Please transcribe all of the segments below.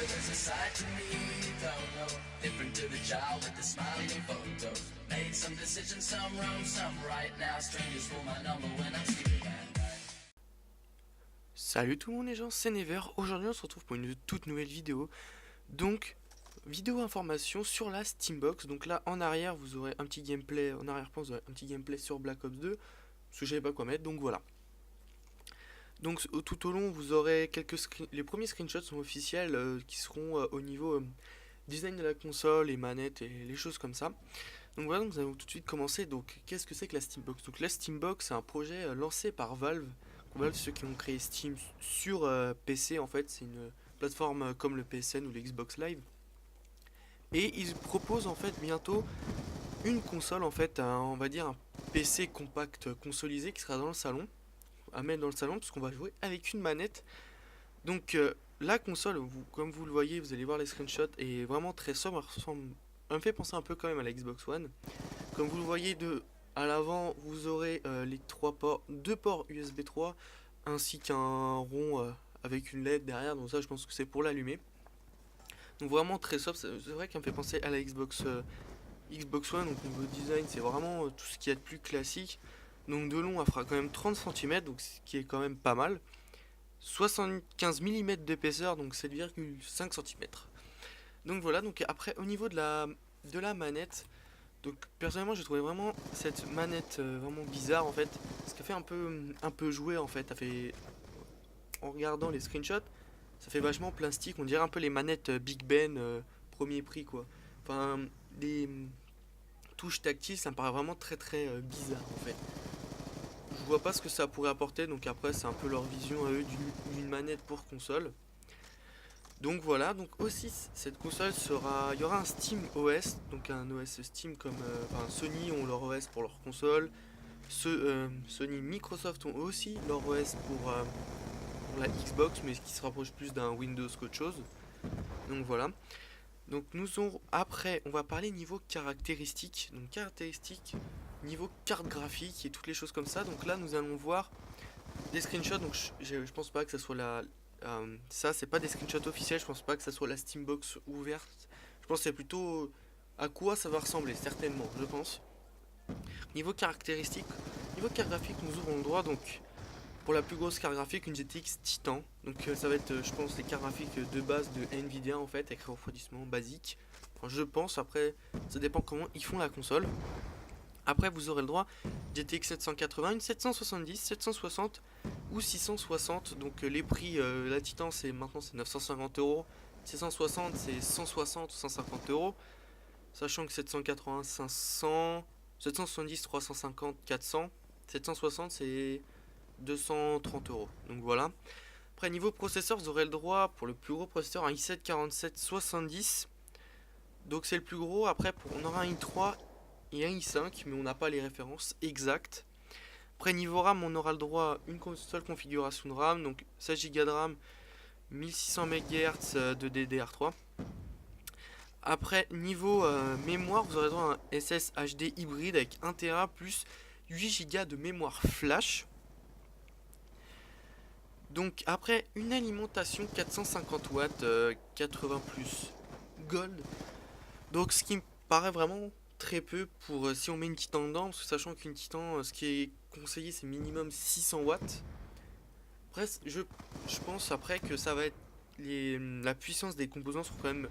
there's a side to me you don't know. Different to the child with the smiling photos. Made some decisions, some wrong, some right. Now strangers for my number when I'm sleeping at night. Salut tout le monde les gens, c'est Never. Aujourd'hui on se retrouve pour une toute nouvelle vidéo. Donc, vidéo information sur la Steambox. Donc là en arrière vous aurez un petit gameplay, en arrière-plan vous aurez un petit gameplay sur Black Ops 2. Parce que je savais pas quoi mettre, donc voilà. Donc tout au long vous aurez les premiers screenshots sont officiels qui seront au niveau design de la console, les manettes et les choses comme ça. Donc voilà, nous allons tout de suite commencer. Donc qu'est-ce que c'est que la Steambox? Donc la Steambox c'est un projet lancé par Valve. Valve, ceux qui ont créé Steam sur PC en fait, c'est une plateforme comme le PSN ou le Xbox Live. Et ils proposent en fait bientôt une console en fait, on va dire un PC compact consolisé qui sera dans le salon, à mettre dans le salon parce qu'on va jouer avec une manette. Donc la console, comme vous le voyez, vous allez voir les screenshots, est vraiment très sobre, elle me fait penser un peu quand même à la Xbox One. Comme vous le voyez à l'avant, vous aurez les deux ports USB 3 ainsi qu'un rond avec une LED derrière, donc ça je pense que c'est pour l'allumer. Donc vraiment très soft, c'est vrai qu'elle me fait penser à la Xbox One, donc niveau design c'est vraiment tout ce qu'il y a de plus classique. Donc de long elle fera quand même 30 cm, donc ce qui est quand même pas mal. 75 mm d'épaisseur, donc 7,5 cm. Donc voilà, donc après au niveau de la manette, donc personnellement j'ai trouvé vraiment cette manette vraiment bizarre en fait, parce qu'elle fait un peu jouer en fait, en regardant les screenshots, ça fait vachement plastique, on dirait un peu les manettes Big Ben premier prix quoi. Enfin les touches tactiles ça me paraît vraiment très bizarre en fait. Je vois pas ce que ça pourrait apporter, donc après c'est un peu leur vision à eux d'une manette pour console. Donc voilà, donc aussi cette console il y aura un Steam OS, donc un OS Steam comme Sony ont leur OS pour leur console, Sony, Microsoft ont aussi leur OS pour la Xbox, mais qui se rapproche plus d'un Windows qu'autre chose. Donc voilà. Donc après on va parler niveau caractéristiques, donc caractéristiques niveau carte graphique et toutes les choses comme ça. Donc là nous allons voir des screenshots, donc je pense pas que ça soit ça c'est pas des screenshots officiels, je pense pas que ça soit la Steambox ouverte. Je pense que c'est plutôt à quoi ça va ressembler, certainement, je pense. Niveau caractéristiques, niveau carte graphique, nous ouvrons le droit donc pour la plus grosse carte graphique une GTX Titan. Donc ça va être je pense les cartes graphiques de base de Nvidia en fait, avec refroidissement basique. Enfin, je pense, après ça dépend comment ils font la console. Après vous aurez le droit GTX 780, une 770, 760 ou 660. Donc les prix, la Titan maintenant c'est 950 euros, 660 c'est 160 ou 150 euros. Sachant que 780 500, 770 350 400, 760 c'est 230 euros. Donc voilà. Après niveau processeur vous aurez le droit pour le plus gros processeur un i7 4770. Donc c'est le plus gros. Après on aura un i3 et un i5, mais on n'a pas les références exactes. Après niveau RAM on aura le droit à une seule configuration de RAM, donc 16 Go de RAM, 1600 MHz de DDR3. Après niveau mémoire vous aurez le droit à un SSHD hybride avec 1 Tera plus 8 Go de mémoire flash. Donc après une alimentation 450 watts 80 plus gold. Donc ce qui me paraît vraiment très peu pour si on met une Titan dedans, parce que sachant qu'une Titan, ce qui est conseillé c'est minimum 600 watts. Après je pense après que ça va être la puissance des composants sera quand même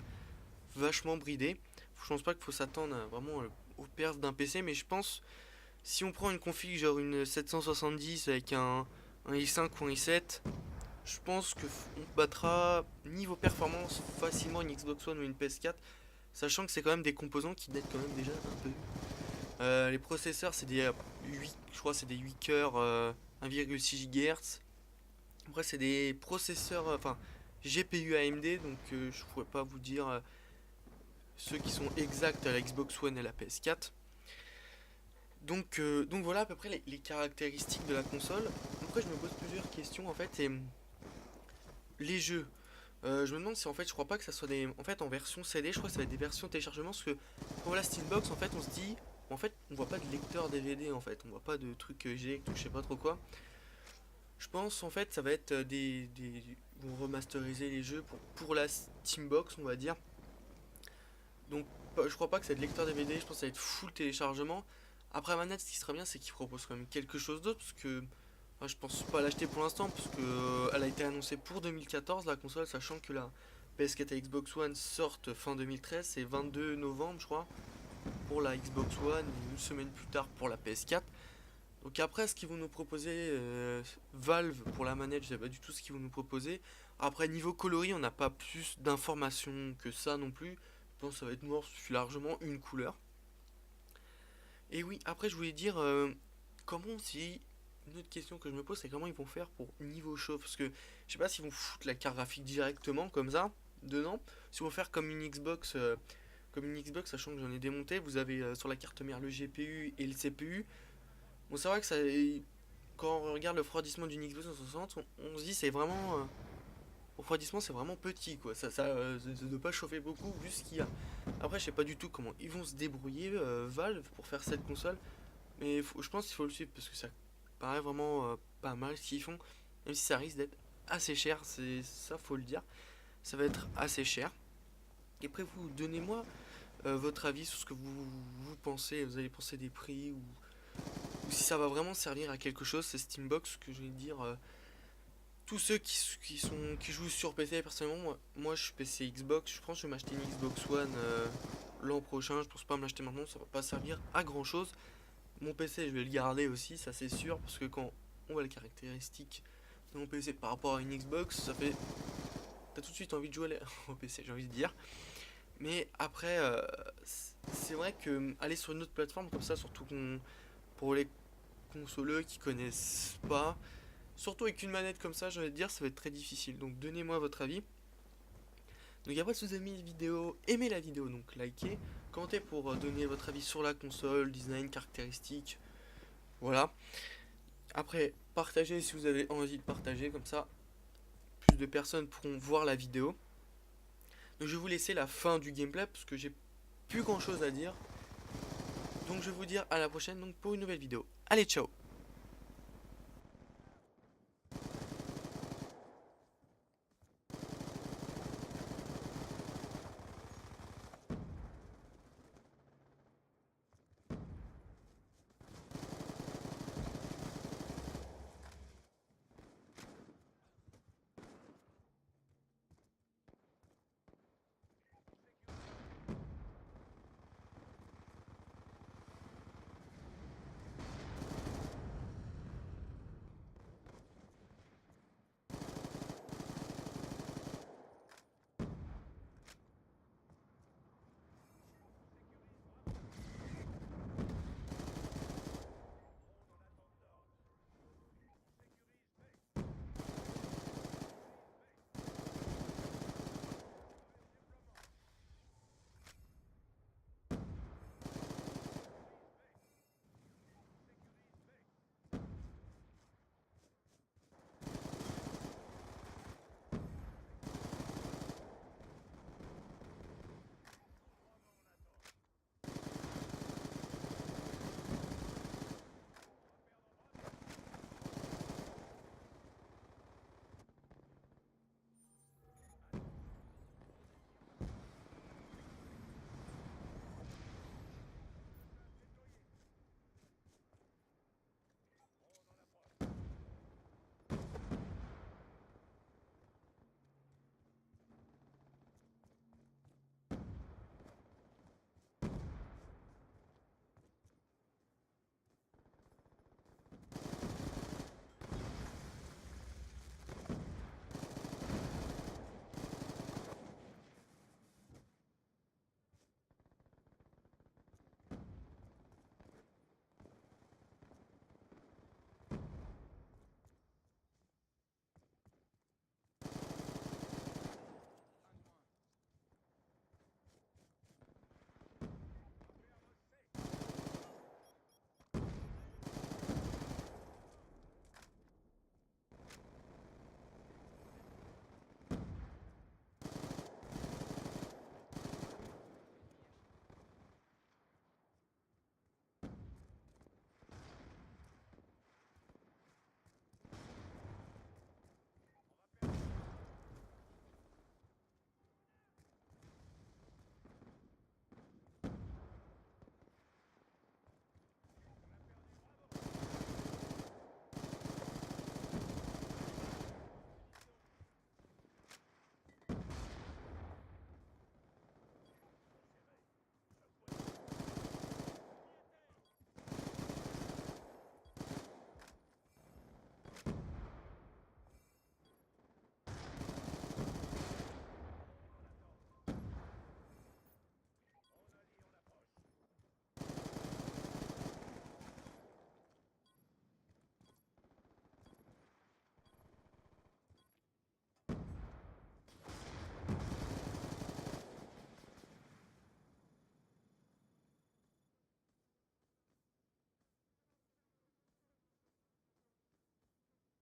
vachement bridée. Je pense pas qu'il faut s'attendre vraiment aux perfs d'un PC, mais je pense si on prend une config genre une 770 avec un i5 ou un i7, je pense que on battra niveau performance facilement une Xbox One ou une PS4, sachant que c'est quand même des composants qui datent quand même déjà un peu. Les processeurs c'est des 8, je crois c'est des 8 cœurs 1,6 GHz. Après c'est des processeurs, GPU AMD, donc je pourrais pas vous dire ceux qui sont exacts à la Xbox One et la PS4. Donc voilà à peu près les caractéristiques de la console. Après je me pose plusieurs questions en fait, et les jeux. Je me demande si en fait je crois pas que ça soit en fait en version CD, je crois que ça va être des versions téléchargement, parce que quand on voit la Steambox en fait on se dit en fait on voit pas de lecteur DVD en fait, on voit pas de truc GX ou je sais pas trop quoi. Je pense en fait ça va être vont remasteriser les jeux pour la Steambox, on va dire. Donc je crois pas que c'est de lecteur DVD, je pense que ça va être full téléchargement. Après manette, ce qui serait bien, c'est qu'ils proposent quand même quelque chose d'autre, parce que je pense pas l'acheter pour l'instant, parce que elle a été annoncée pour 2014 la console, sachant que la PS4 et Xbox One sortent fin 2013, c'est 22 novembre je crois pour la Xbox One et une semaine plus tard pour la PS4. Donc après, ce qu'ils vont nous proposer, Valve pour la manette, je sais pas du tout ce qu'ils vont nous proposer. Après, niveau coloris, on n'a pas plus d'informations que ça non plus. Je pense que ça va être noir, suffit largement une couleur. Et oui, après, je voulais dire, comment si... Une autre question que je me pose, c'est comment ils vont faire pour niveau chauffe. Parce que je sais pas s'ils vont foutre la carte graphique directement, comme ça, dedans. S'ils vont faire comme une Xbox, sachant que j'en ai démonté. Vous avez sur la carte mère le GPU et le CPU. Bon, c'est vrai que ça, quand on regarde le refroidissement d'une Xbox 360, on se dit c'est vraiment. Le refroidissement, c'est vraiment petit quoi. Ça ne doit pas chauffer beaucoup vu ce qu'il y a. Après, je sais pas du tout comment ils vont se débrouiller, Valve, pour faire cette console. Mais je pense qu'il faut le suivre parce que ça paraît vraiment pas mal ce qu'ils font. Même si ça risque d'être assez cher, c'est ça, faut le dire. Ça va être assez cher. Et après, vous donnez-moi votre avis sur ce que vous pensez. Vous allez penser des prix ou si ça va vraiment servir à quelque chose, c'est Steambox que je vais dire. Tous ceux qui jouent sur PC, personnellement, moi je suis PC Xbox, je pense que je vais m'acheter une Xbox One l'an prochain, je pense pas me l'acheter maintenant, ça va pas servir à grand chose. Mon PC je vais le garder aussi, ça c'est sûr, parce que quand on voit les caractéristiques de mon PC par rapport à une Xbox, ça fait... T'as tout de suite envie de jouer au PC, j'ai envie de dire. Mais après, c'est vrai que aller sur une autre plateforme comme ça, surtout pour les consoleux qui connaissent pas, surtout avec une manette comme ça, j'ai envie de dire, ça va être très difficile. Donc donnez-moi votre avis. Donc après, si vous avez aimé la vidéo, aimez la vidéo, donc likez, commentez pour donner votre avis sur la console, design, caractéristiques, voilà. Après, partagez si vous avez envie de partager, comme ça, plus de personnes pourront voir la vidéo. Donc je vais vous laisser la fin du gameplay, parce que j'ai plus grand chose à dire. Donc je vais vous dire à la prochaine donc pour une nouvelle vidéo. Allez, ciao!